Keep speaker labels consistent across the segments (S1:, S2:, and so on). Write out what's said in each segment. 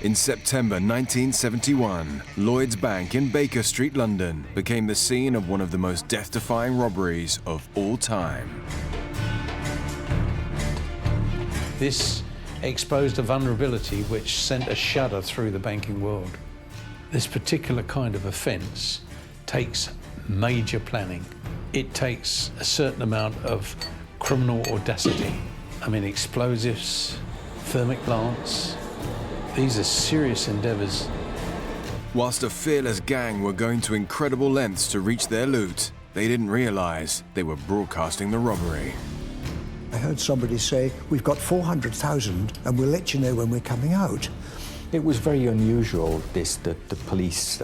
S1: In September 1971, Lloyd's Bank in Baker Street, London, became the scene of one of the most death-defying robberies of all time.
S2: This exposed a vulnerability which sent a shudder through the banking world. This particular kind of offence takes major planning. It takes a certain amount of criminal audacity. I mean, explosives, thermic plants, these are serious endeavours.
S1: Whilst a fearless gang were going to incredible lengths to reach their loot, they didn't realise they were broadcasting the robbery.
S3: I heard somebody say, "We've got 400,000 and we'll let you know when we're coming out."
S4: It was very unusual, the police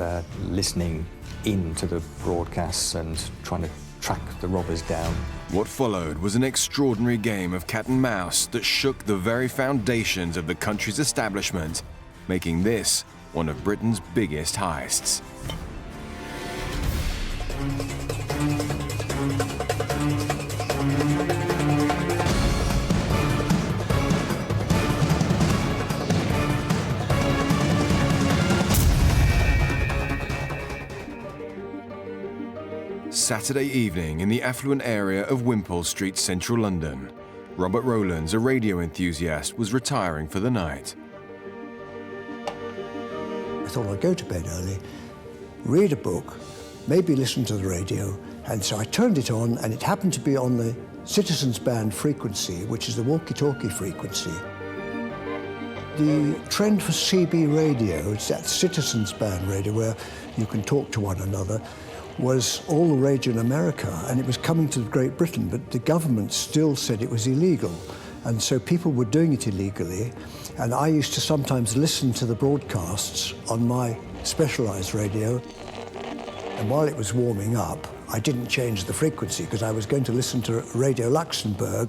S4: listening into the broadcasts and trying to track the robbers down.
S1: What followed was an extraordinary game of cat and mouse that shook the very foundations of the country's establishment, making this one of Britain's biggest heists. Saturday evening in the affluent area of Wimpole Street, central London, Robert Roland, a radio enthusiast, was retiring for the night.
S3: I thought I'd go to bed early, read a book, maybe listen to the radio, and so I turned it on, and it happened to be on the Citizens Band frequency, which is the Walkie-Talkie frequency. The trend for CB radio, it's that Citizens Band radio where you can talk to one another, was all the rage in America, and it was coming to Great Britain, but the government still said it was illegal. And so people were doing it illegally, and I used to sometimes listen to the broadcasts on my specialised radio. And while it was warming up, I didn't change the frequency because I was going to listen to Radio Luxembourg.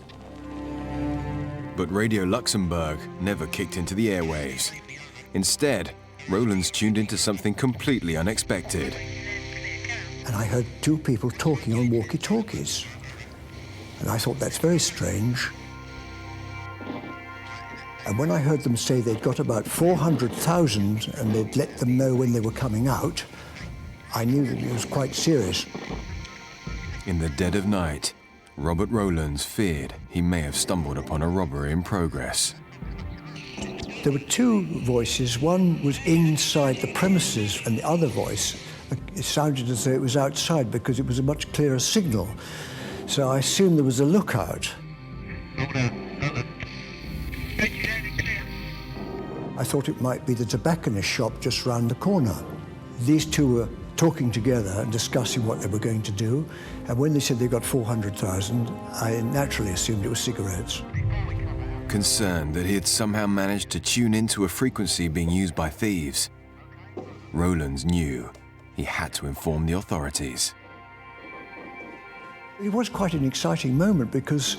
S1: But Radio Luxembourg never kicked into the airwaves. Instead, Roland's tuned into something completely unexpected.
S3: And I heard two people talking on walkie-talkies. And I thought, that's very strange. And when I heard them say they'd got about 400,000 and they'd let them know when they were coming out, I knew that it was quite serious.
S1: In the dead of night, Robert Roland feared he may have stumbled upon a robbery in progress.
S3: There were two voices. One was inside the premises, and the other voice, it sounded as though it was outside because it was a much clearer signal. So I assumed there was a lookout. I thought it might be the tobacconist shop just round the corner. These two were talking together and discussing what they were going to do. And when they said they got 400,000, I naturally assumed it was cigarettes.
S1: Concerned that he had somehow managed to tune into a frequency being used by thieves, Roland knew he had to inform the authorities.
S3: It was quite an exciting moment because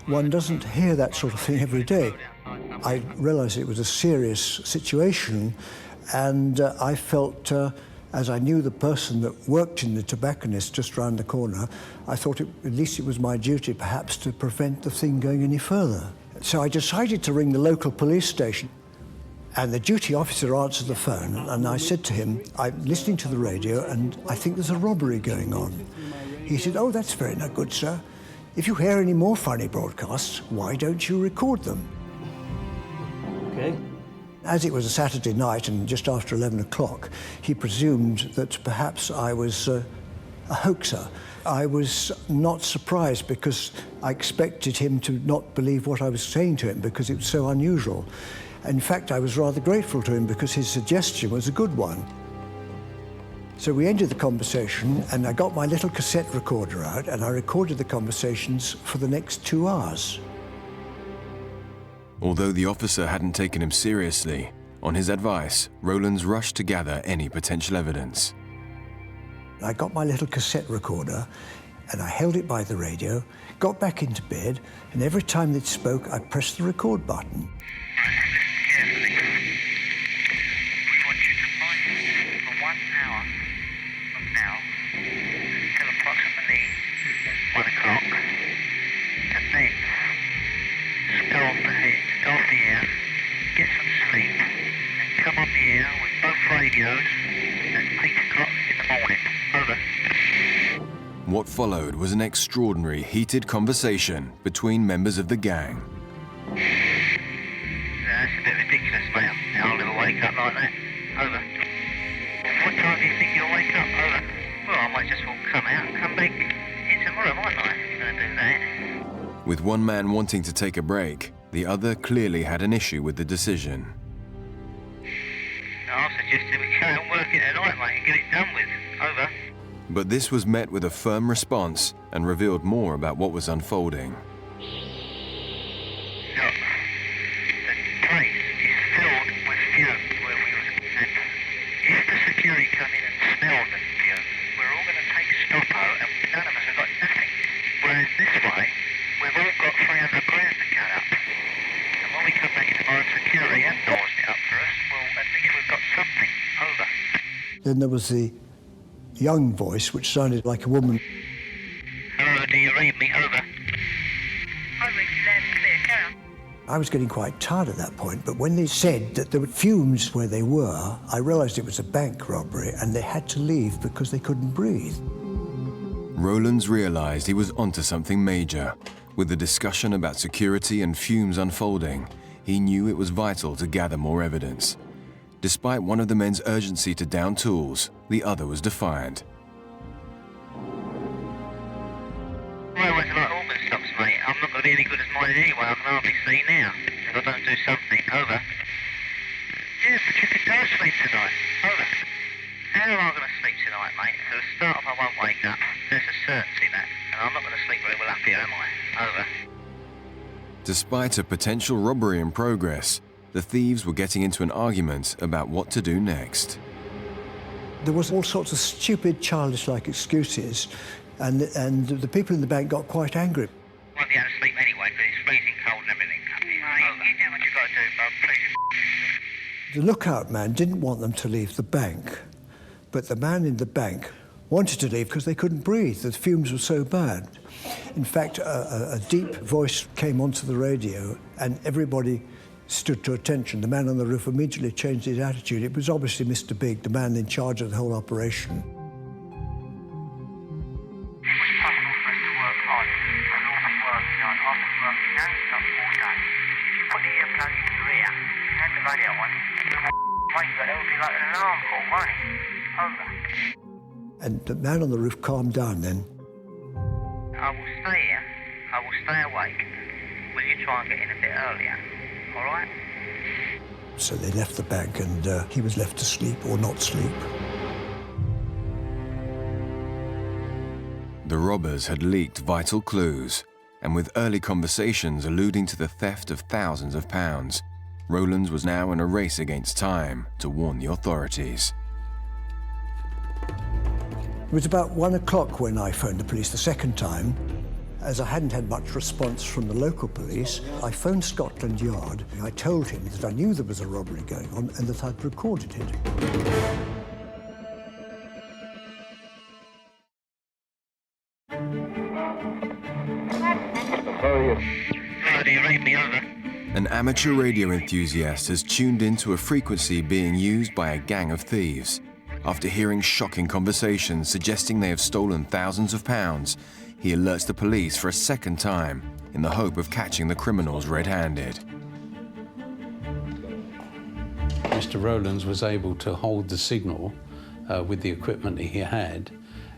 S3: one doesn't hear that sort of thing every day. I realised it was a serious situation, and I felt, as I knew the person that worked in the tobacconist just round the corner, I thought at least it was my duty perhaps to prevent the thing going any further. So I decided to ring the local police station. And the duty officer answered the phone, and I said to him, "I'm listening to the radio, and I think there's a robbery going on." He said, "Oh, that's very no good, sir. If you hear any more funny broadcasts, why don't you record them?"
S2: Okay.
S3: As it was a Saturday night and just after 11 o'clock, he presumed that perhaps I was a hoaxer. I was not surprised because I expected him to not believe what I was saying to him because it was so unusual. In fact, I was rather grateful to him because his suggestion was a good one. So we ended the conversation, and I got my little cassette recorder out, and I recorded the conversations for the next 2 hours.
S1: Although the officer hadn't taken him seriously, on his advice, Roland rushed to gather any potential evidence.
S3: I got my little cassette recorder, and I held it by the radio, got back into bed, and every time they spoke, I pressed the record button.
S5: Get some sleep and come here with both radios at 8 o'clock in the morning. Over.
S1: What followed was an extraordinary, heated conversation between members of the gang.
S5: That's a bit ridiculous, mate. I'll never wake up like that. Over. What time do you think you'll wake up? Over. Well, I might just come out and come back in tomorrow, mightn't I? If you're going to do that.
S1: With one man wanting to take a break, the other clearly had an issue with the decision.
S5: I suggested we carry on working tonight, mate, and get it done with. Over.
S1: But this was met with a firm response and revealed more about what was unfolding.
S5: Look, the place is filled with fumes where we was, and if the security come in and smell the fumes, we're all going to take stoppo and none of us have got nothing. Whereas this way, we've all got 300 grand to cut up. And when we come back in tomorrow, security have doors it up for us, well, at least we've got something. Over.
S3: Then there was the young voice, which sounded like a woman.
S5: Hello, do you read me? Over. I read you loud and clear. Carry on.
S3: I was getting quite tired at that point, but when they said that there were fumes where they were, I realised it was a bank robbery and they had to leave because they couldn't breathe.
S1: Roland's realized he was onto something major. With the discussion about security and fumes unfolding, he knew it was vital to gather more evidence. Despite one of the men's urgency to down tools, the other was defiant.
S5: I always like organ stops, mate. I'm not going to be any good as mine anyway. I can hardly see now. If I don't do something. Over. Yeah, but you can go to sleep tonight. Over. How am I going to sleep tonight, mate? For a start off, I won't wake up. There's a certainty that. And I'm not going to sleep very well up here, am I? Over.
S1: Despite a potential robbery in progress, the thieves were getting into an argument about what to do next.
S3: There was all sorts of stupid, childish-like excuses, and the people in the bank got quite angry.
S5: I won't be able to sleep anyway, because it's freezing cold and everything. Over. You do what you've got to do, bub. Please.
S3: The lookout man didn't want them to leave the bank, but the man in the bank wanted to leave because they couldn't breathe. The fumes were so bad. In fact, a deep voice came onto the radio, and everybody stood to attention. The man on the roof immediately changed his attitude. It was obviously Mr. Big, the man in charge of the whole operation.
S5: It was possible for us to work hard, but all the work done. I've been working non-stop all day. If you put the earplugs in your ear, turn the radio on, wake you, it would be like an alarm call, won't it? Over.
S3: And the man on the roof calmed down then.
S5: I will stay here. I will stay awake. Will you try and get in a bit earlier? All right?
S3: So they left the bank and he was left to sleep or not sleep.
S1: The robbers had leaked vital clues, and with early conversations alluding to the theft of thousands of pounds, Roland was now in a race against time to warn the authorities.
S3: It was about 1 o'clock when I phoned the police the second time. As I hadn't had much response from the local police, I phoned Scotland Yard. I told him that I knew there was a robbery going on and that I'd recorded it.
S5: Hello, do you read me? Over.
S1: An amateur radio enthusiast has tuned into a frequency being used by a gang of thieves. After hearing shocking conversations suggesting they have stolen thousands of pounds, he alerts the police for a second time in the hope of catching the criminals red-handed.
S2: Mr. Roland was able to hold the signal with the equipment he had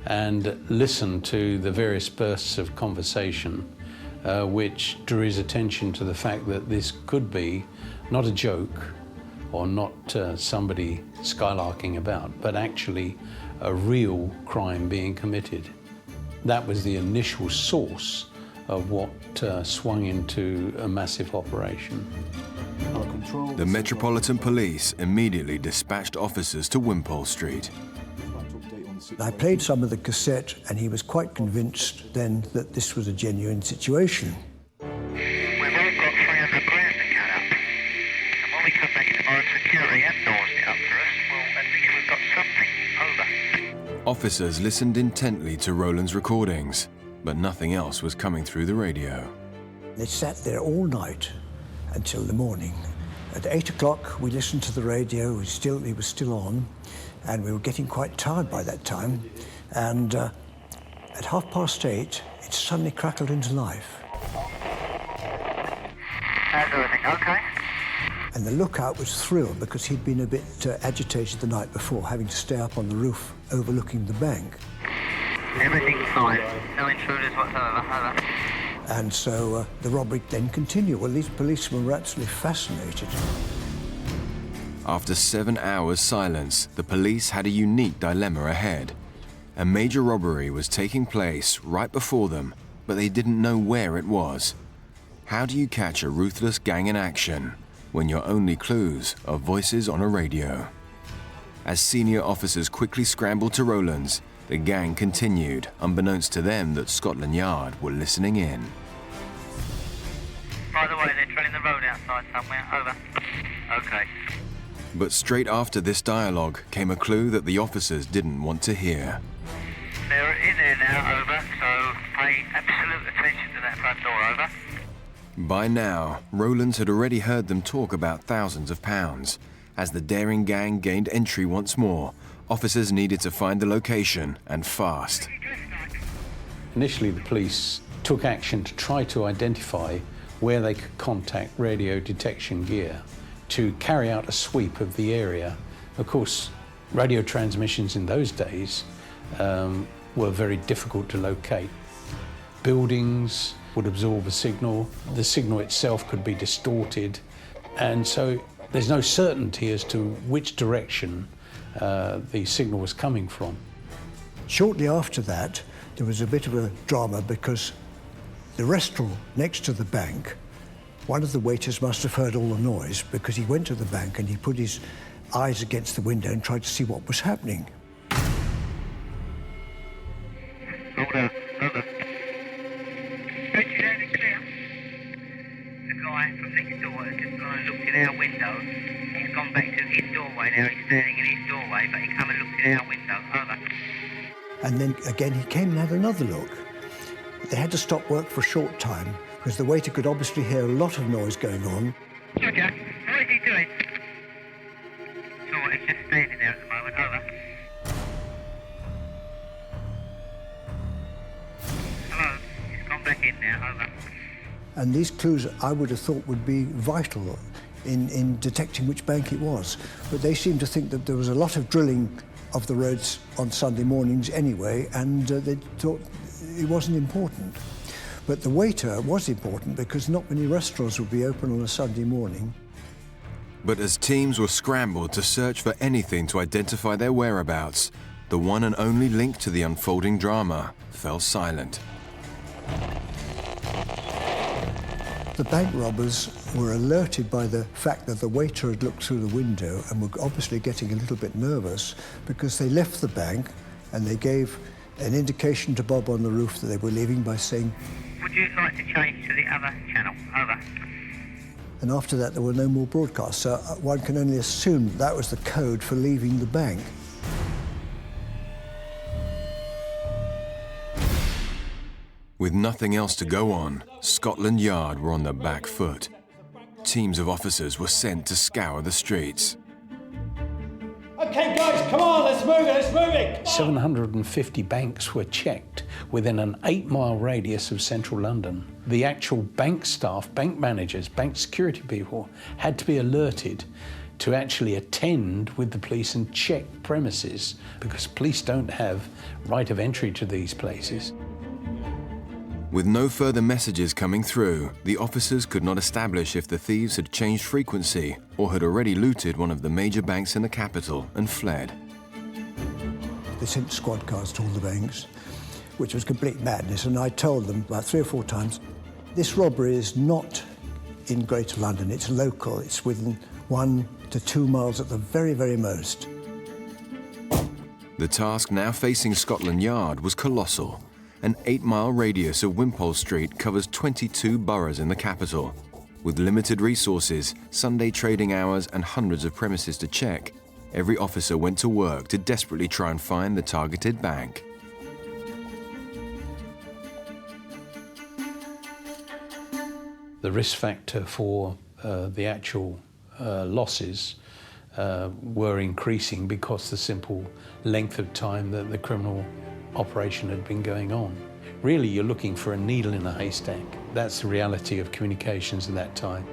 S2: and listen to the various bursts of conversation which drew his attention to the fact that this could be not a joke or not somebody skylarking about, but actually a real crime being committed. That was the initial source of what swung into a massive operation.
S1: The Metropolitan Police immediately dispatched officers to Wimpole Street.
S3: I played some of the cassette and he was quite convinced then that this was a genuine situation.
S5: We've all got 300 grand to cut up. And when we come back in tomorrow, security have doors it up for us, well, at least we've got something. Over.
S1: Officers listened intently to Roland's recordings, but nothing else was coming through the radio.
S3: They sat there all night until the morning, At 8 o'clock, we listened to the radio. He was still on, and we were getting quite tired by that time. And at 8:30, it suddenly crackled into life.
S5: How's everything? Okay.
S3: And the lookout was thrilled because he'd been a bit agitated the night before, having to stay up on the roof overlooking the bank.
S5: Everything's fine. No intruders whatsoever. Over.
S3: And so the robbery then continued. Well, these policemen were absolutely fascinated.
S1: After 7 hours' silence, the police had a unique dilemma ahead. A major robbery was taking place right before them, but they didn't know where it was. How do you catch a ruthless gang in action when your only clues are voices on a radio? As senior officers quickly scrambled to Roland's, the gang continued, unbeknownst to them that Scotland Yard were listening in.
S5: By the way, they're treading the road outside somewhere. Over. Okay.
S1: But straight after this dialogue came a clue that the officers didn't want to hear.
S5: They're in there now. Over. So pay absolute attention to that front door. Over.
S1: By now, Roland had already heard them talk about thousands of pounds. As the daring gang gained entry once more, officers needed to find the location, and fast.
S2: Initially, the police took action to try to identify where they could contact radio detection gear to carry out a sweep of the area. Of course, radio transmissions in those days were very difficult to locate. Buildings would absorb a signal, the signal itself could be distorted, and so there's no certainty as to which direction the signal was coming from.
S3: Shortly after that, there was a bit of a drama because the restaurant next to the bank, one of the waiters must have heard all the noise because he went to the bank and he put his eyes against the window and tried to see what was happening.
S5: Hold on. Over. Don't you hear it clear? The guy from next door has just gone and looked in our window. He's gone back to his doorway now. He's standing in his doorway, but he come and looked in our window. Over.
S3: And then again he came and had another look. They had to stop work for a short time because the waiter could obviously hear a lot of noise going on.
S5: Roger. What is he doing? So what, he's just standing there at the moment. Over. Hello. He's gone back in now. Over.
S3: And these clues I would have thought would be vital in detecting which bank it was. But they seemed to think that there was a lot of drilling of the roads on Sunday mornings anyway, and they thought it wasn't important. But the waiter was important because not many restaurants would be open on a Sunday morning.
S1: But as teams were scrambled to search for anything to identify their whereabouts, the one and only link to the unfolding drama fell silent.
S3: The bank robbers were alerted by the fact that the waiter had looked through the window and were obviously getting a little bit nervous because they left the bank and they gave an indication to Bob on the roof that they were leaving by saying,
S5: Would you like to change to the other channel? Over.
S3: and after that there were no more broadcasts. So one can only assume that was the code for leaving the bank.
S1: With nothing else to go on, Scotland Yard were on the back foot. Teams of officers were sent to scour the streets.
S6: Okay, guys, come on, let's move it.
S2: 750 banks were checked within an 8-mile radius of central London. The actual bank staff, bank managers, bank security people had to be alerted to actually attend with the police and check premises because police don't have right of entry to these places.
S1: With no further messages coming through, the officers could not establish if the thieves had changed frequency or had already looted one of the major banks in the capital and fled.
S3: They sent squad cars to all the banks, which was complete madness, and I told them about 3 or 4 times, this robbery is not in Greater London, it's local, it's within 1 to 2 miles at the very, very most.
S1: The task now facing Scotland Yard was colossal. An 8-mile radius of Wimpole Street covers 22 boroughs in the capital. With limited resources, Sunday trading hours and hundreds of premises to check, every officer went to work to desperately try and find the targeted bank.
S2: The risk factor for the actual losses were increasing because the simple length of time that the criminal operation had been going on. Really, you're looking for a needle in a haystack. That's the reality of communications at that time.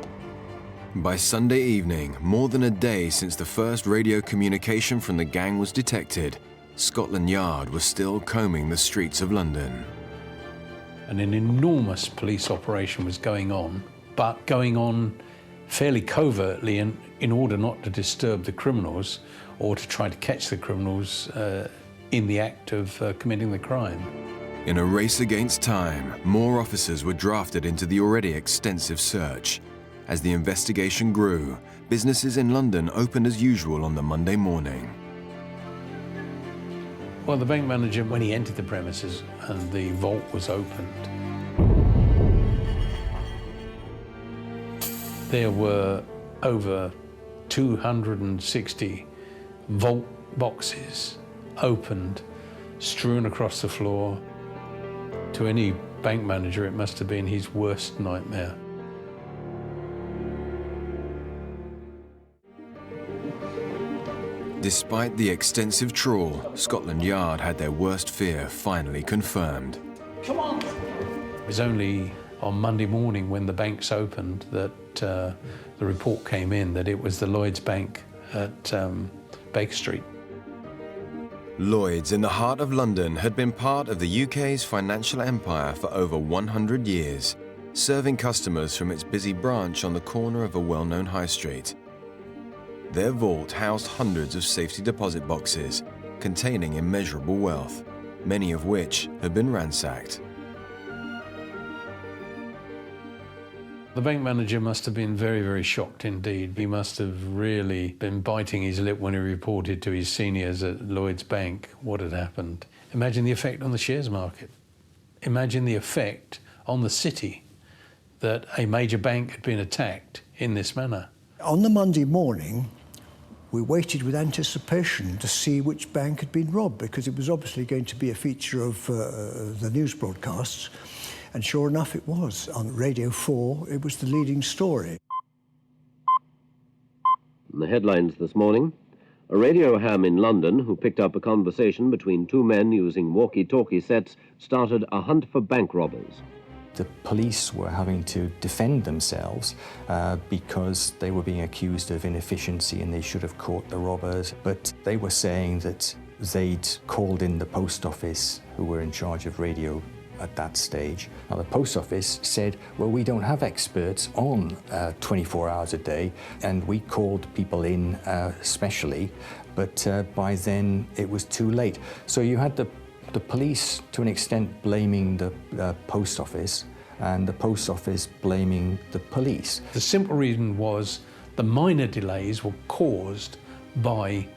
S1: By Sunday evening, more than a day since the first radio communication from the gang was detected, Scotland Yard was still combing the streets of London.
S2: And an enormous police operation was going on, but going on fairly covertly in order not to disturb the criminals or to try to catch the criminals in the act of committing the crime.
S1: In a race against time, more officers were drafted into the already extensive search. As the investigation grew, businesses in London opened as usual on the Monday morning.
S2: Well, the bank manager, when he entered the premises and the vault was opened, there were over 260 vault boxes opened, strewn across the floor. To any bank manager, it must have been his worst nightmare.
S1: Despite the extensive trawl, Scotland Yard had their worst fear finally confirmed.
S6: Come on!
S2: It was only on Monday morning when the banks opened that the report came in that it was the Lloyd's bank at Baker Street.
S1: Lloyd's in the heart of London had been part of the UK's financial empire for over 100 years, serving customers from its busy branch on the corner of a well-known high street. Their vault housed hundreds of safety deposit boxes containing immeasurable wealth, many of which had been ransacked.
S2: The bank manager must have been very, very shocked indeed. He must have really been biting his lip when he reported to his seniors at Lloyd's Bank what had happened. Imagine the effect on the shares market. Imagine the effect on the city that a major bank had been attacked in this manner.
S3: On the Monday morning, we waited with anticipation to see which bank had been robbed, because it was obviously going to be a feature of the news broadcasts. And sure enough, it was. On Radio 4, it was the leading story.
S7: The headlines this morning: a radio ham in London who picked up a conversation between two men using walkie-talkie sets started a hunt for bank robbers.
S4: The police were having to defend themselves because they were being accused of inefficiency and they should have caught the robbers. But they were saying that they'd called in the post office, who were in charge of radio at that stage. Now, the post office said, well, we don't have experts on 24 hours a day, and we called people in specially, but by then it was too late. So you had the police, to an extent, blaming the post office, and the post office blaming the police.
S2: The simple reason was the minor delays were caused by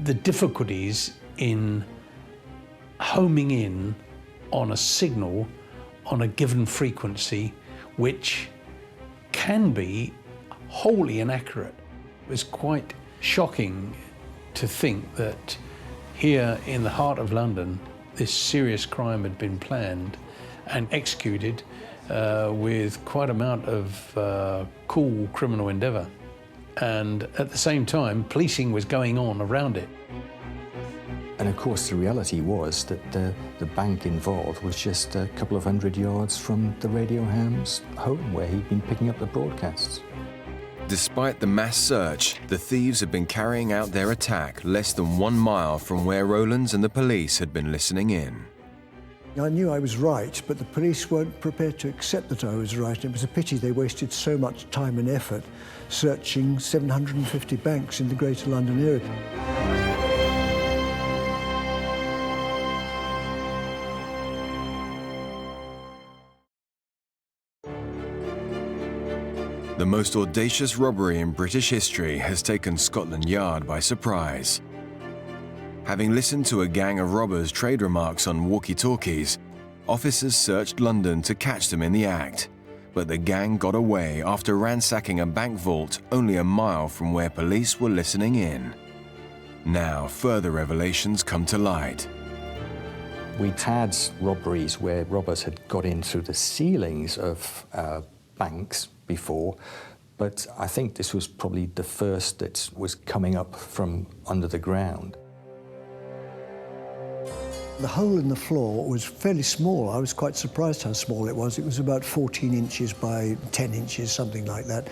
S2: the difficulties in homing in on a signal on a given frequency, which can be wholly inaccurate. It was quite shocking to think that here in the heart of London, this serious crime had been planned and executed with quite an amount of cool criminal endeavour. And at the same time, policing was going on around it.
S4: And of course, the reality was that the bank involved was just a couple of 100 yards from the radio ham's home, where he'd been picking up the broadcasts.
S1: Despite the mass search, the thieves had been carrying out their attack less than 1 mile from where Roland's and the police had been listening in.
S3: I knew I was right, but the police weren't prepared to accept that I was right. It was a pity they wasted so much time and effort searching 750 banks in the Greater London area.
S1: The most audacious robbery in British history has taken Scotland Yard by surprise. Having listened to a gang of robbers trade remarks on walkie-talkies, officers searched London to catch them in the act, but the gang got away after ransacking a bank vault only a mile from where police were listening in. Now, further revelations come to light.
S4: We'd had robberies where robbers had got in through the ceilings of banks before, But I think this was probably the first that was coming up from under the ground.
S3: The hole in the floor was fairly small. I was quite surprised how small it was. It was about 14 inches by 10 inches, something like that,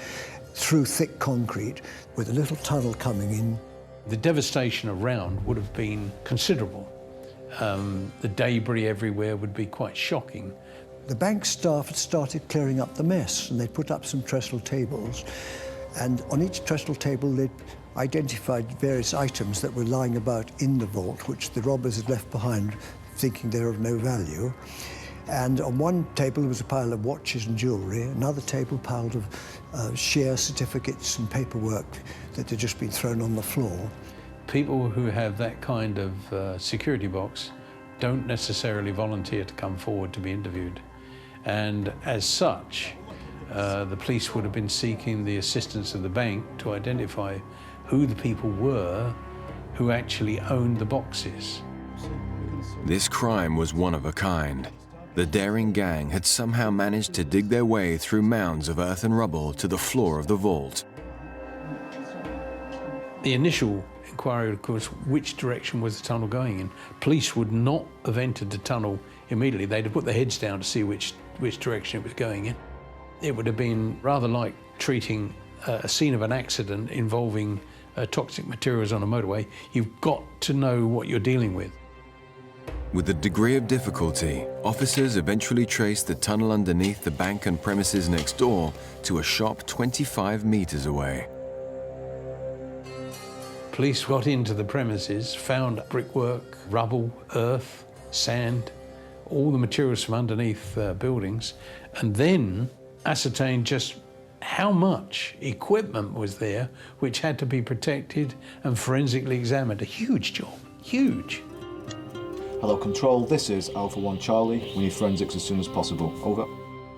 S3: through thick concrete with a little tunnel coming in.
S2: The devastation around would have been considerable. The debris everywhere would be quite shocking.
S3: The bank staff had started clearing up the mess, and they put up some trestle tables, and on each trestle table they'd identified various items that were lying about in the vault, which the robbers had left behind, thinking they were of no value. And on one table there was a pile of watches and jewellery, another table piled of share certificates and paperwork that had just been thrown on the floor.
S2: People who have that kind of security box don't necessarily volunteer to come forward to be interviewed. And as such, the police would have been seeking the assistance of the bank to identify who the people were who actually owned the boxes.
S1: This crime was one of a kind. The daring gang had somehow managed to dig their way through mounds of earth and rubble to the floor of the vault.
S2: The initial inquiry, of course, which direction was the tunnel going in? Police would not have entered the tunnel immediately. They'd have put their heads down to see which direction it was going in. It would have been rather like treating a scene of an accident involving toxic materials on a motorway. You've got to know what you're dealing with.
S1: With a degree of difficulty, officers eventually traced the tunnel underneath the bank and premises next door to a shop 25 meters away.
S2: Police got into the premises, found brickwork, rubble, earth, sand, all the materials from underneath buildings, and then ascertained just how much equipment was there which had to be protected and forensically examined. A huge job, huge.
S8: Hello Control, this is Alpha 1 Charlie. We need forensics as soon as possible. Over.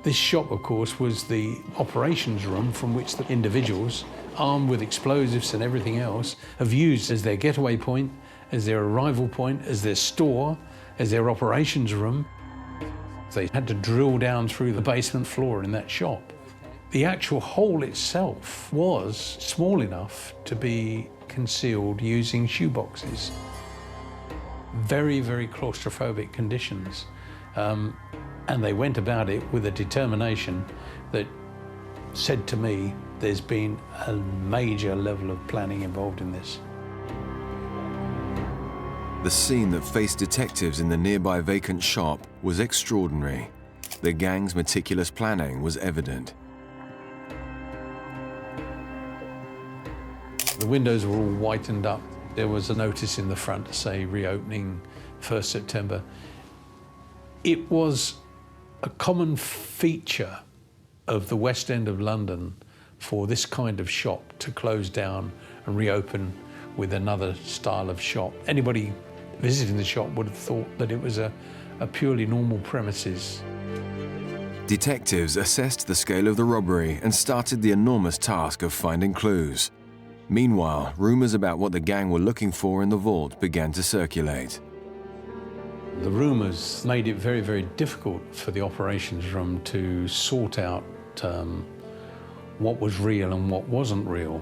S2: This shop, of course, was the operations room from which the individuals, armed with explosives and everything else, have used as their getaway point, as their arrival point, as their store, as their operations room. They had to drill down through the basement floor in that shop. The actual hole itself was small enough to be concealed using shoeboxes. Very, very claustrophobic conditions. And they went about it with a determination that said to me, there's been a major level of planning involved in this.
S1: The scene that faced detectives in the nearby vacant shop was extraordinary. The gang's meticulous planning was evident.
S2: The windows were all whitened up. There was a notice in the front to say reopening 1st September. It was a common feature of the West End of London for this kind of shop to close down and reopen with another style of shop. Anybody visiting the shop would have thought that it was a purely normal premises.
S1: Detectives assessed the scale of the robbery and started the enormous task of finding clues. Meanwhile, rumors about what the gang were looking for in the vault began to circulate.
S2: The rumors made it very, very difficult for the operations room to sort out what was real and what wasn't real.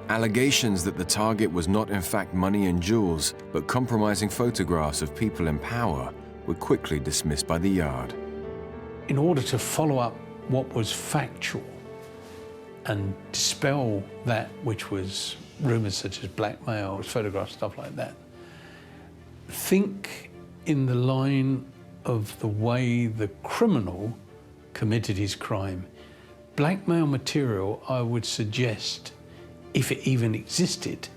S1: Allegations that the target was not in fact money and jewels, but compromising photographs of people in power were quickly dismissed by the Yard.
S2: In order to follow up what was factual and dispel that which was rumours such as blackmail, photographs, stuff like that, think in the line of the way the criminal committed his crime. Blackmail material, I would suggest, if it even existed,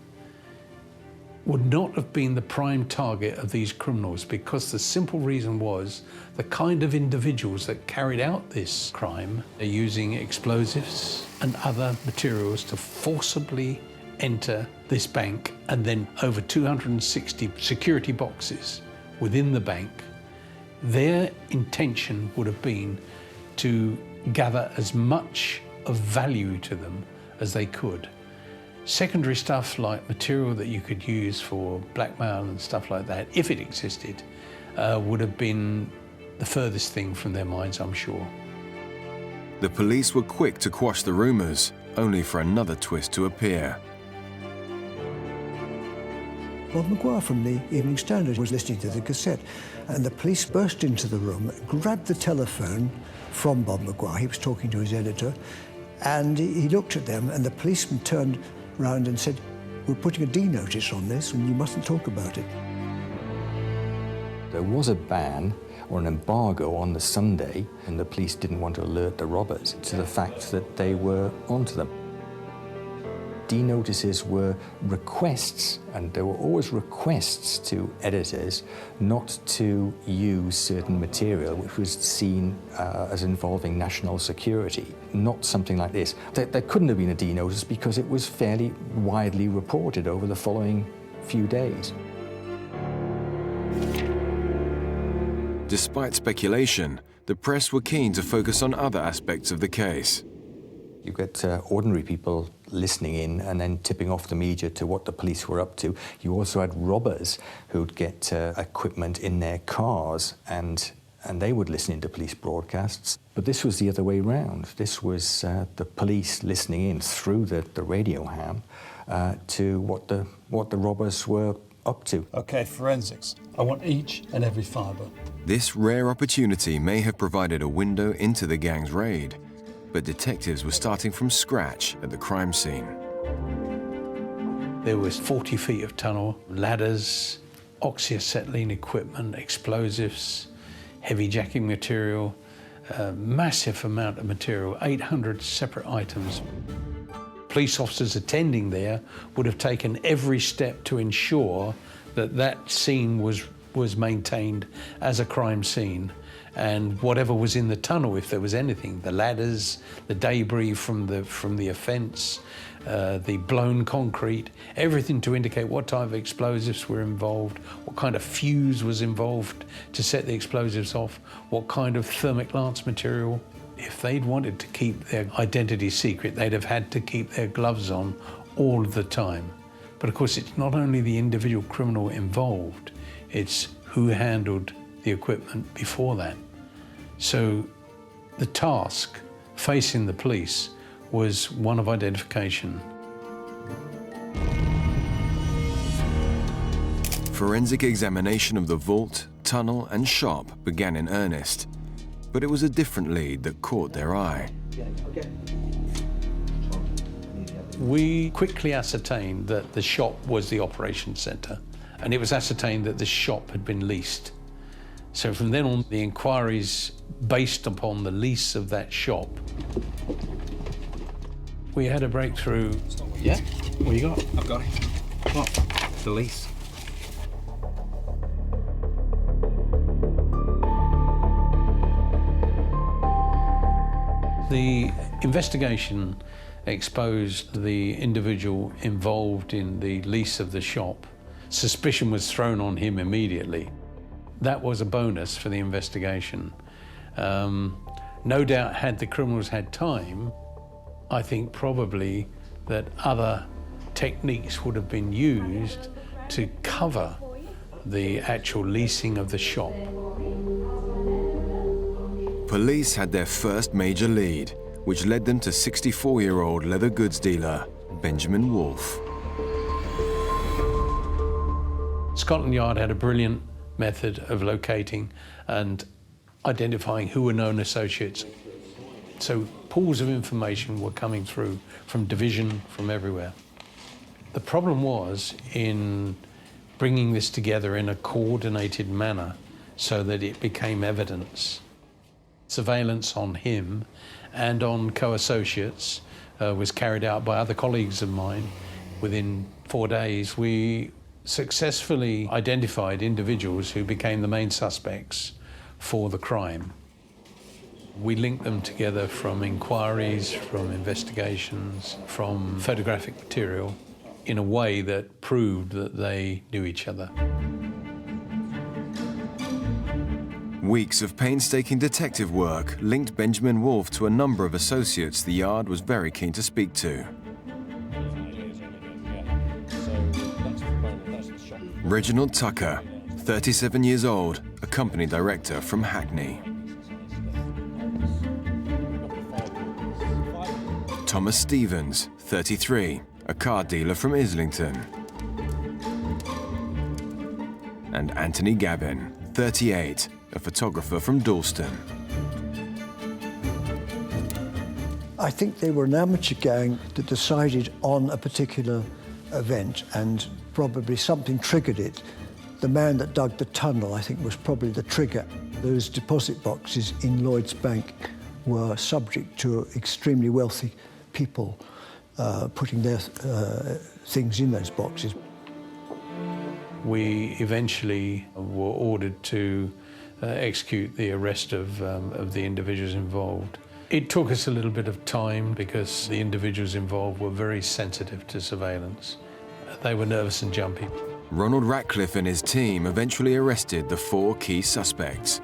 S2: would not have been the prime target of these criminals, because the simple reason was the kind of individuals that carried out this crime are using explosives and other materials to forcibly enter this bank, and then over 260 security boxes within the bank. Their intention would have been to gather as much of value to them as they could. Secondary stuff like material that you could use for blackmail and stuff like that, if it existed, would have been the furthest thing from their minds, I'm sure.
S1: The police were quick to quash the rumours, only for another twist to appear.
S3: Bob Maguire from the Evening Standard was listening to the cassette, and the police burst into the room, grabbed the telephone from Bob Maguire. He was talking to his editor, and he looked at them, and the policeman turned round and said, "We're putting a D notice on this, and you mustn't talk about it."
S4: There was a ban or an embargo on the Sunday, and the police didn't want to alert the robbers to the fact that they were onto them. D-notices were requests, and there were always requests to editors not to use certain material which was seen as involving national security. Not something like this. There couldn't have been a D-notice because it was fairly widely reported over the following few days.
S1: Despite speculation, the press were keen to focus on other aspects of the case.
S4: You get ordinary people listening in and then tipping off the media to what the police were up to. You also had robbers who'd get equipment in their cars and they would listen into police broadcasts. But this was the other way round. This was the police listening in through the radio ham to what the robbers were up to.
S6: Okay, forensics. I want each and every fibre.
S1: This rare opportunity may have provided a window into the gang's raid, but detectives were starting from scratch at the crime scene.
S2: There was 40 feet of tunnel, ladders, oxyacetylene equipment, explosives, heavy jacking material, a massive amount of material, 800 separate items. Police officers attending there would have taken every step to ensure that that scene was maintained as a crime scene, and whatever was in the tunnel, if there was anything, the ladders, the debris from the offence, the blown concrete, everything to indicate what type of explosives were involved, what kind of fuse was involved to set the explosives off, what kind of thermic lance material. If they'd wanted to keep their identity secret, they'd have had to keep their gloves on all the time. But of course, it's not only the individual criminal involved, it's who handled the equipment before that. So the task facing the police was one of identification.
S1: Forensic examination of the vault, tunnel and shop began in earnest, but it was a different lead that caught their eye.
S2: We quickly ascertained that the shop was the operations centre, and it was ascertained that the shop had been leased. So from then on, the inquiries based upon the lease of that shop. We had a breakthrough.
S9: Yeah?
S2: What you got?
S9: I've got it. What? The lease.
S2: The investigation exposed the individual involved in the lease of the shop. Suspicion was thrown on him immediately. That was a bonus for the investigation. No doubt, had the criminals had time, I think probably that other techniques would have been used to cover the actual leasing of the shop.
S1: Police had their first major lead, which led them to 64-year-old leather goods dealer Benjamin Wolfe.
S2: Scotland Yard had a brilliant method of locating and identifying who were known associates. So pools of information were coming through from division, from everywhere. The problem was in bringing this together in a coordinated manner so that it became evidence. Surveillance on him and on co-associates was carried out by other colleagues of mine. Within 4 days, we successfully identified individuals who became the main suspects for the crime. We linked them together from inquiries, from investigations, from photographic material in a way that proved that they knew each other.
S1: Weeks of painstaking detective work linked Benjamin Wolfe to a number of associates the Yard was very keen to speak to. Reginald Tucker, 37 years old, a company director from Hackney. Thomas Stevens, 33, a car dealer from Islington. And Anthony Gavin, 38, a photographer from Dalston.
S3: I think they were an amateur gang that decided on a particular event, and probably something triggered it. The man that dug the tunnel, I think, was probably the trigger. Those deposit boxes in Lloyd's bank were subject to extremely wealthy people putting their things in those boxes.
S2: We eventually were ordered to execute the arrest of the individuals involved. It took us a little bit of time because the individuals involved were very sensitive to surveillance. They were nervous and jumpy.
S1: Ronald Ratcliffe and his team eventually arrested the 4 key suspects.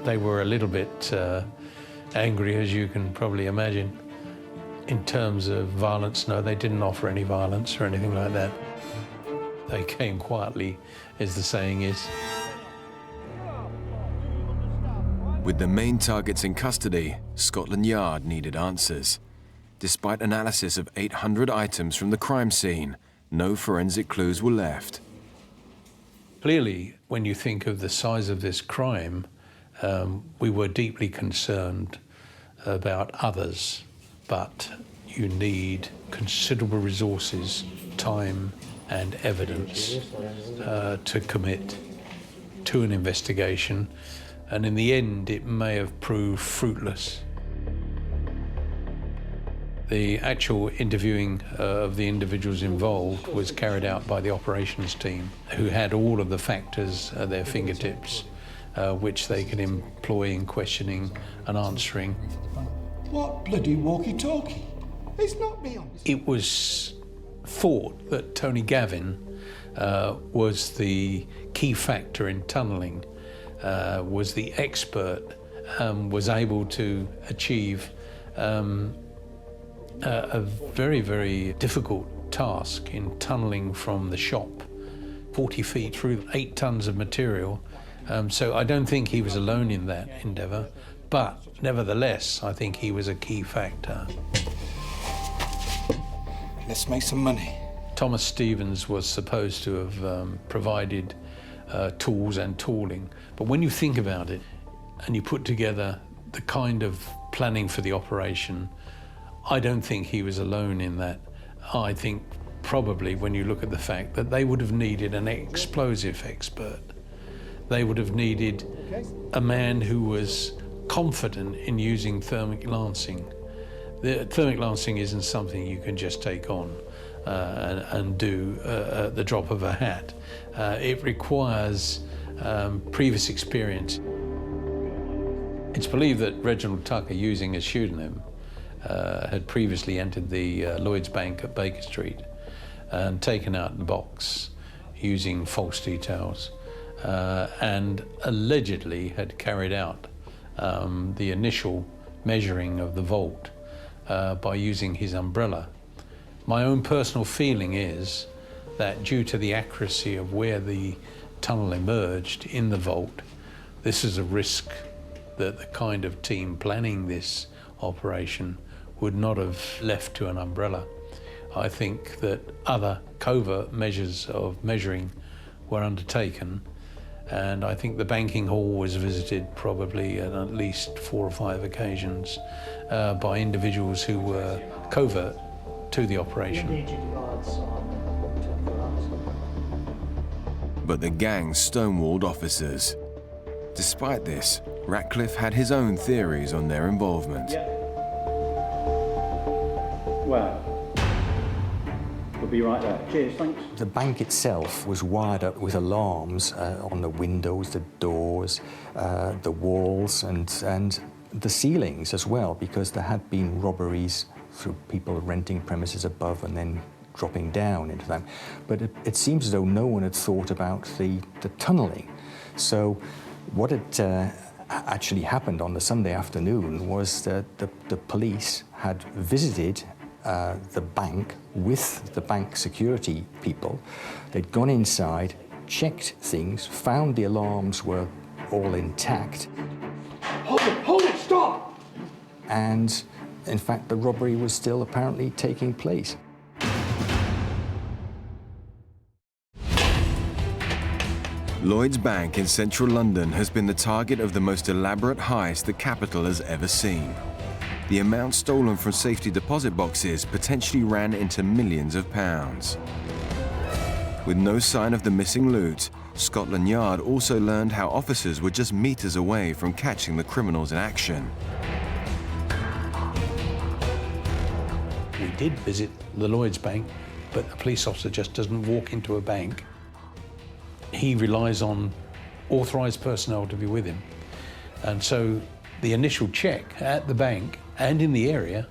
S2: They were a little bit angry, as you can probably imagine. In terms of violence, no, they didn't offer any violence or anything like that. They came quietly, as the saying is.
S1: With the main targets in custody, Scotland Yard needed answers. Despite analysis of 800 items from the crime scene, no forensic clues were left.
S2: Clearly, when you think of the size of this crime, we were deeply concerned about others, but you need considerable resources, time and evidence to commit to an investigation, and in the end it may have proved fruitless. The actual interviewing of the individuals involved was carried out by the operations team, who had all of the factors at their fingertips, which they could employ in questioning and answering.
S6: What bloody walkie-talkie? It's not me on this.
S2: It was thought that Tony Gavin was the key factor in tunnelling, was the expert, was able to achieve a very, very difficult task in tunnelling from the shop 40 feet through 8 tons of material. So I don't think he was alone in that endeavour, but nevertheless, I think he was a key factor.
S6: Let's make some money.
S2: Thomas Stevens was supposed to have provided tools and tooling, but when you think about it and you put together the kind of planning for the operation, I don't think he was alone in that. I think probably when you look at the fact that they would have needed an explosive expert. They would have needed a man who was confident in using thermic lancing. The thermic lancing isn't something you can just take on and do at the drop of a hat. It requires previous experience. It's believed that Reginald Tucker, using a pseudonym, had previously entered the Lloyd's Bank at Baker Street and taken out the box using false details, and allegedly had carried out the initial measuring of the vault by using his umbrella. My own personal feeling is that due to the accuracy of where the tunnel emerged in the vault, this is a risk that the kind of team planning this operation would not have left to an umbrella. I think that other covert measures of measuring were undertaken, and I think the banking hall was visited probably at least 4 or 5 occasions by individuals who were covert to the operation.
S1: But the gang stonewalled officers. Despite this, Ratcliffe had his own theories on their involvement.
S10: Well, we'll be right there. Cheers, thanks.
S4: The bank itself was wired up with alarms on the windows, the doors, the walls, and the ceilings as well, because there had been robberies through people renting premises above and then dropping down into them. But it seems as though no one had thought about the tunnelling. So what had actually happened on the Sunday afternoon was that the police had visited the bank with the bank security people. They'd gone inside, checked things, found the alarms were all intact.
S6: Hold it, stop!
S4: And in fact, the robbery was still apparently taking place.
S1: Lloyd's Bank in central London has been the target of the most elaborate heist the capital has ever seen. The amount stolen from safety deposit boxes potentially ran into millions of pounds. With no sign of the missing loot, Scotland Yard also learned how officers were just meters away from catching the criminals in action.
S2: We did visit the Lloyd's Bank, but a police officer just doesn't walk into a bank. He relies on authorised personnel to be with him. And so the initial check at the bank and in the area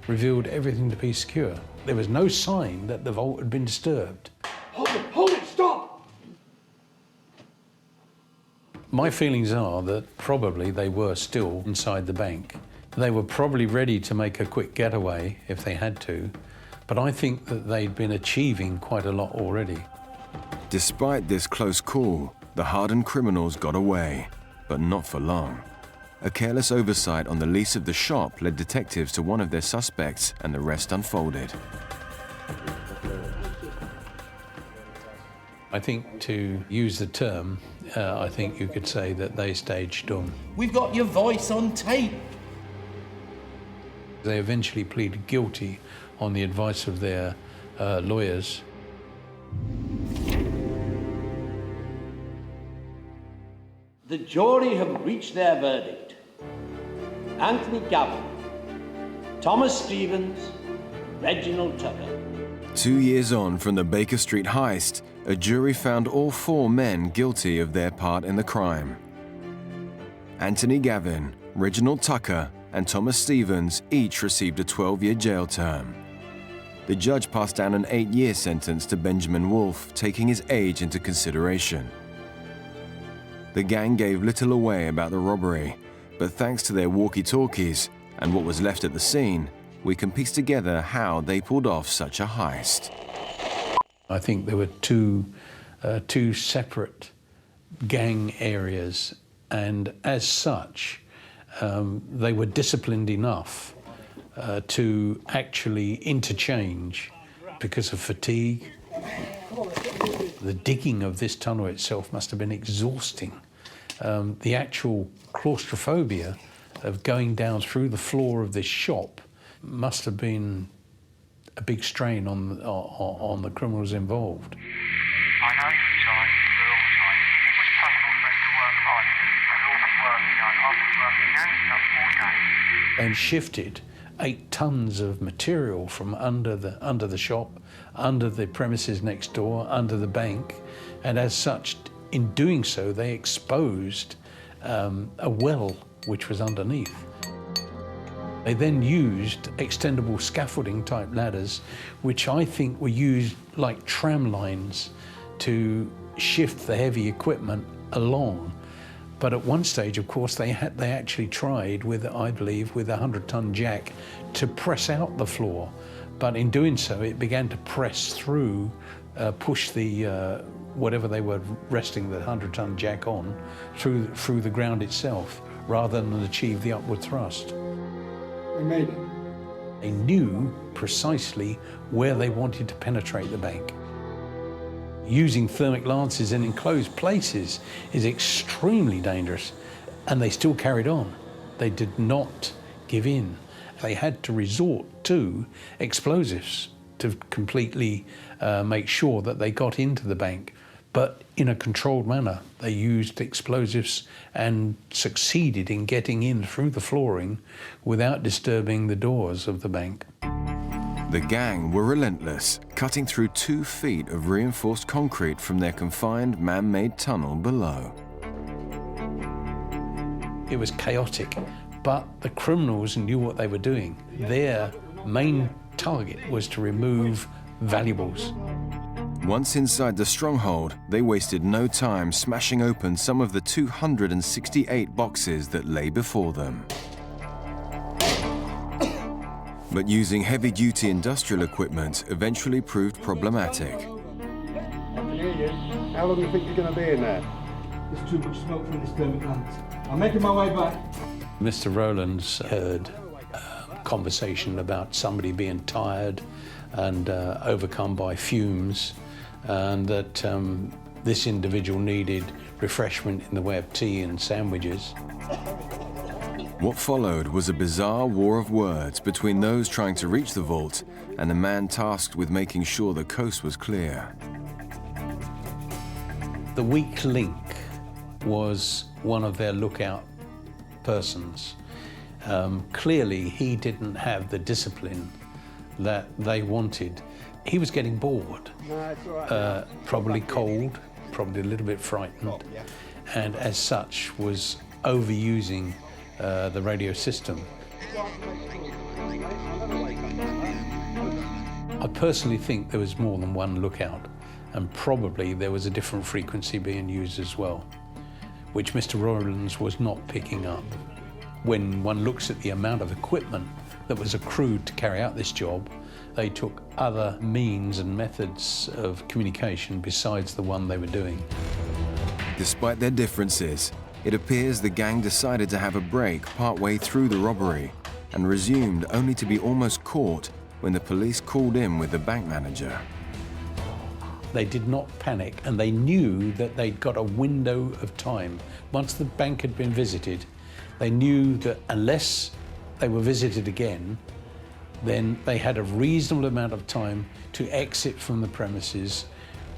S2: revealed everything to be secure. There was no sign that the vault had been disturbed.
S6: Hold it, stop!
S2: My feelings are that probably they were still inside the bank. They were probably ready to make a quick getaway if they had to, but I think that they'd been achieving quite a lot already.
S1: Despite this close call, the hardened criminals got away, but not for long. A careless oversight on the lease of the shop led detectives to one of their suspects, and the rest unfolded.
S2: I think to use the term, I think you could say that they staged dumb.
S6: We've got your voice on tape.
S2: They eventually pleaded guilty on the advice of their lawyers.
S11: The jury have reached their verdict. Anthony Gavin, Thomas Stevens, Reginald Tucker.
S1: 2 years on from the Baker Street heist, a jury found all 4 men guilty of their part in the crime. Anthony Gavin, Reginald Tucker, and Thomas Stevens each received a 12-year jail term. The judge passed down an 8-year sentence to Benjamin Wolfe, taking his age into consideration. The gang gave little away about the robbery, but thanks to their walkie-talkies and what was left at the scene, we can piece together how they pulled off such a heist.
S2: I think there were two separate gang areas, and as such, they were disciplined enough to actually interchange because of fatigue. The digging of this tunnel itself must have been exhausting. The actual claustrophobia of going down through the floor of this shop must have been a big strain on the criminals involved.
S5: I know you're tired, but all the time. It was possible for us to work hard, but all the work done. I've been working non-stop all day.
S2: And shifted 8 tons of material from under the shop, under the premises next door, under the bank, and as such, in doing so, they exposed a well which was underneath. They then used extendable scaffolding type ladders, which I think were used like tram lines to shift the heavy equipment along. But at one stage, of course, they actually tried with, I believe, with a 100-ton jack to press out the floor. But in doing so, it began to press through, push the whatever they were resting the 100-ton jack on through the ground itself, rather than achieve the upward thrust.
S6: We made it.
S2: They knew precisely where they wanted to penetrate the bank. Using thermic lances in enclosed places is extremely dangerous, and they still carried on. They did not give in. They had to resort to explosives to completely make sure that they got into the bank, but in a controlled manner. They used explosives and succeeded in getting in through the flooring without disturbing the doors of the bank.
S1: The gang were relentless, cutting through 2 feet of reinforced concrete from their confined man-made tunnel below.
S2: It was chaotic, but the criminals knew what they were doing. Their main target was to remove valuables.
S1: Once inside the stronghold, they wasted no time smashing open some of the 268 boxes that lay before them. But using heavy-duty industrial equipment eventually proved problematic.
S12: I can hear you. How long do you think you're going to be in there?
S6: There's too much smoke from this thermic lance. I'm making my way back.
S2: Mr. Roland's heard conversation about somebody being tired and overcome by fumes, and that this individual needed refreshment in the way of tea and sandwiches.
S1: What followed was a bizarre war of words between those trying to reach the vault and the man tasked with making sure the coast was clear.
S2: The weak link was one of their lookout persons. Clearly, he didn't have the discipline that they wanted. He was getting bored, probably cold, probably a little bit frightened, and as such was overusing the radio system. I personally think there was more than one lookout, and probably there was a different frequency being used as well, which Mr. Rollins was not picking up. When one looks at the amount of equipment that was accrued to carry out this job, they took other means and methods of communication besides the one they were doing.
S1: Despite their differences, it appears the gang decided to have a break partway through the robbery and resumed only to be almost caught when the police called in with the bank manager.
S2: They did not panic, and they knew that they'd got a window of time. Once the bank had been visited, they knew that unless they were visited again, then they had a reasonable amount of time to exit from the premises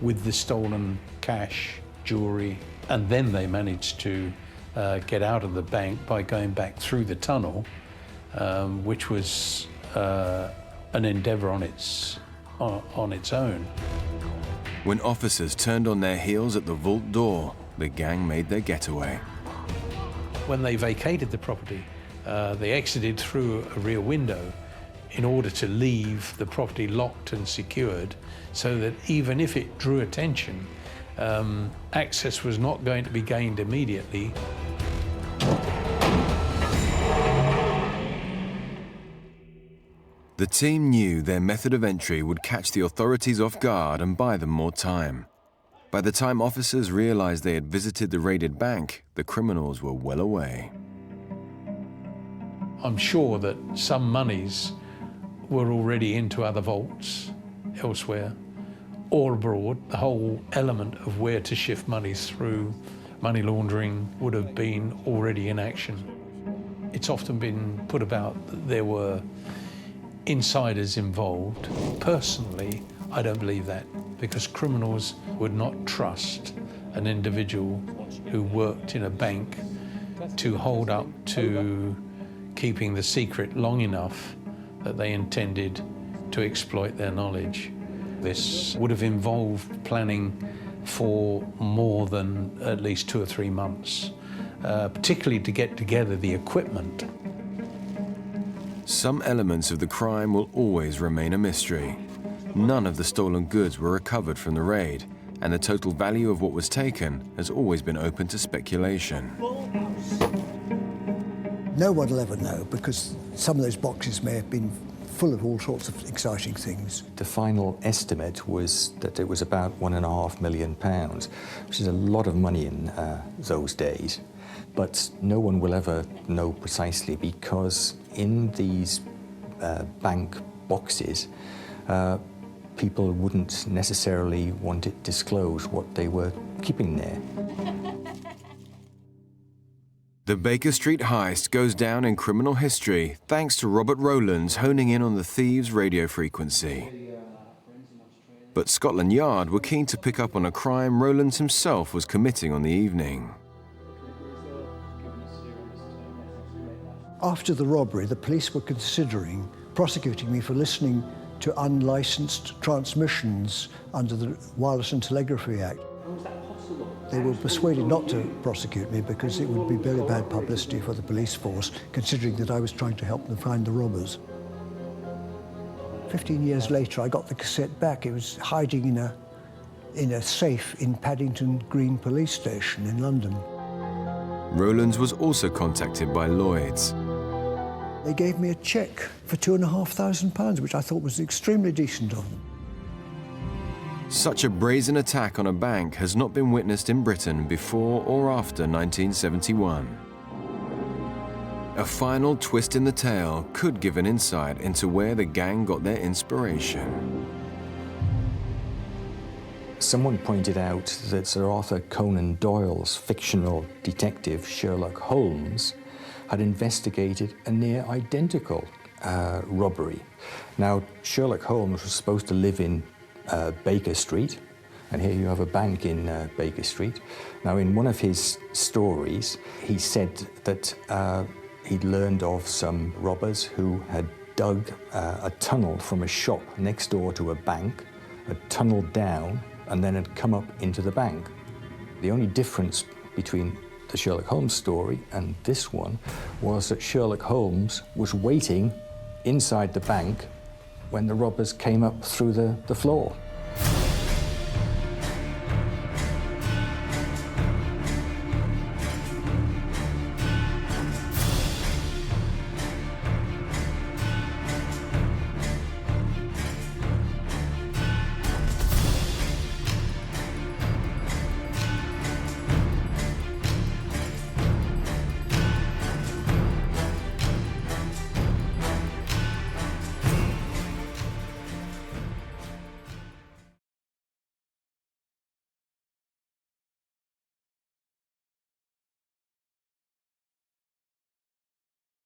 S2: with the stolen cash, jewelry, and then they managed to get out of the bank by going back through the tunnel, which was an endeavour on its own.
S1: When officers turned on their heels at the vault door, the gang made their getaway.
S2: When they vacated the property, they exited through a rear window in order to leave the property locked and secured, so that even if it drew attention, access was not going to be gained immediately.
S1: The team knew their method of entry would catch the authorities off guard and buy them more time. By the time officers realized they had visited the raided bank, the criminals were well away.
S2: I'm sure that some monies were already into other vaults elsewhere or abroad. The whole element of where to shift monies through money laundering would have been already in action. It's often been put about that there were insiders involved. Personally, I don't believe that, because criminals would not trust an individual who worked in a bank to hold up to keeping the secret long enough that they intended to exploit their knowledge. This would have involved planning for more than at least 2 or 3 months, particularly to get together the equipment.
S1: Some elements of the crime will always remain a mystery. None of the stolen goods were recovered from the raid, and the total value of what was taken has always been open to speculation.
S3: No one will ever know, because some of those boxes may have been full of all sorts of exciting things.
S4: The final estimate was that it was about £1.5 million, which is a lot of money in those days. But no one will ever know precisely, because in these bank boxes, people wouldn't necessarily want it disclosed what they were keeping there.
S1: The Baker Street heist goes down in criminal history thanks to Robert Rowland's honing in on the thieves' radio frequency. But Scotland Yard were keen to pick up on a crime Rowland himself was committing on the evening.
S3: After the robbery, the police were considering prosecuting me for listening to unlicensed transmissions under the Wireless and Telegraphy Act. They were persuaded not to prosecute me because it would be very bad publicity for the police force, considering that I was trying to help them find the robbers. 15 years later, I got the cassette back. It was hiding in a safe in Paddington Green Police Station in London.
S1: Rowlands was also contacted by Lloyd's.
S3: They gave me a cheque for £2,500, which I thought was extremely decent of them.
S1: Such a brazen attack on a bank has not been witnessed in Britain before or after 1971. A final twist in the tale could give an insight into where the gang got their inspiration.
S4: Someone pointed out that Sir Arthur Conan Doyle's fictional detective Sherlock Holmes had investigated a near identical robbery. Now, Sherlock Holmes was supposed to live in Baker Street, and here you have a bank in Baker Street. Now, in one of his stories, he said that he'd learned of some robbers who had dug a tunnel from a shop next door to a bank, had tunneled down, and then had come up into the bank. The only difference between the Sherlock Holmes story and this one was that Sherlock Holmes was waiting inside the bank when the robbers came up through the floor.